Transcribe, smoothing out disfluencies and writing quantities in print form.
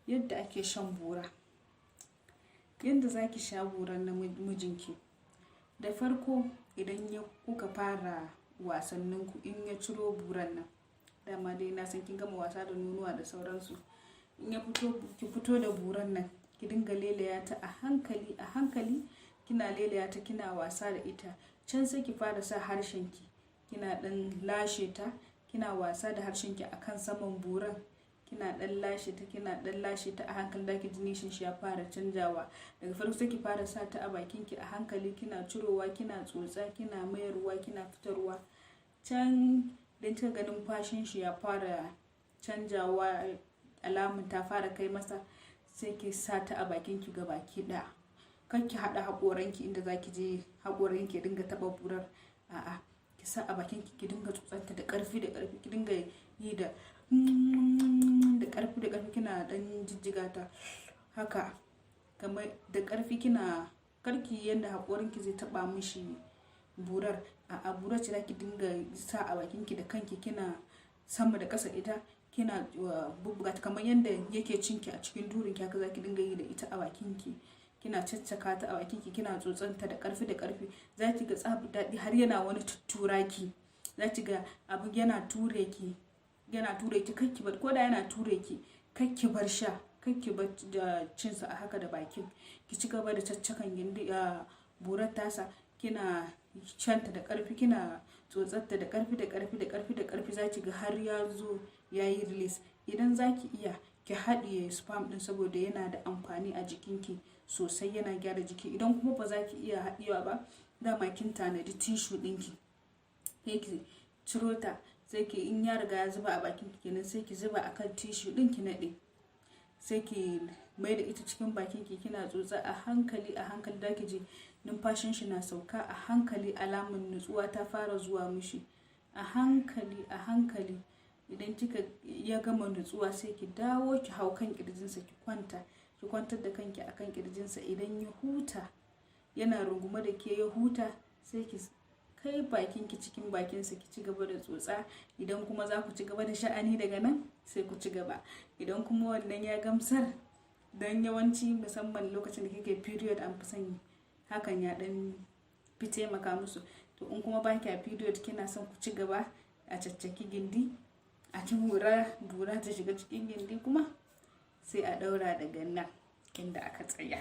yadda ake shan bura. Yadda zaki sha buran namijinki, da farko idan kuka fara wasanninku, in ya ciro buran nan, dama dai na san kin gama wasa da nonuwa da sauransu, in ya fito ki fito da buran nan ki dinga lelaya ta a hankali a hankali, kina lelaya ta kina wasa da ita. Can sai ki fara sa harshenki kina dan lashe ta, kina wasa da harshenki akan saman buran, kina dan lashe ta kina dan lashe ta a hankali, da ki ji nishin shi ya fara canjawa. Daga farko sai ki fara sa ta a bakinki a hankali, kina cirowa kina tsotsa kina mayarwa kina fitarwa. Can dan kika ga numfashin shi ya fara canjawa, alamun ta fara kai masa, sai ki sa ta a bakinki gabaki daya. Kar ki hada hakoranki inda zaki je hakoranki ya dinga taba burar, a'a ki sa a bakinki ki dinga tsotsanta da karfi da karfi, ki dinga yi da karfi da karfi, kina dan jijjiga ta haka kamar da karfi, kina karki yanda hakorinki zai taba mishi burar, a'a burar ce zaki dinga sa a bakinki da kanki, kina sama da kasa ita kina bubbuga ta kamar yanda yake cinki a cikin durinki, haka zaki dinga yi da ita a bakinki, kina caccaka ta a bakinki kina tsotsanta da karfi da karfi. Zaki ga tsabu dadi har yana wani tutturaki, zaki ga abu yana ture ki kakki bar, koda yana ture ki kakki bar sha, kakki bar da cin sa a haka da bakin, ki ci gaba da caccakan gindi burar tasa, kina shanta da karfi kina tsotsatta da karfi da karfi da karfi da karfi, zaki ga har ya zo yayi release. Idan zaki iya ki haɗiye sperm din saboda yana da amfani a jikinki sosai, yana gyara jiki. Idan kuma ba za ki iya haɗiyewa ba, dama kin tanadi tissue ɗinki, sai ki ciro ta, sai ki in ya riga ya zuba a bakinki kenan, sai ki zuba akan tissue ɗin ki naɗe, sai ki mai da ita cikin bakinki kina tsotsa a hankali a hankali, da ki ji numfashin shi na sauka a hankali, alamun nutsuwa ta fara zuwa mishi a hankali a hankali. Idan kika ya gama nutsuwa, sai ki dawo ki hau kan kirjinsa ki kwanta, ki kwantar da kanki akan kirjinsa. Idan ya huta yana rungume da ke ya huta, sai ki kai bakinki cikin bakinsa ki ci gaba da tsotsa. Idan kuma za ku ci gaba da sha'ani daga nan, sai ku ci gaba. Idan kuma wannan ya gamsar, dan yawanci musamman lokacin da kike period an fi son hakan ya dan fi taimaka musu. To in kuma baki a period kina son ku ci gaba, a caccaki gindi, a ci bura ta shiga cikin gindi, kuma sai a daura daga nan inda aka tsaya.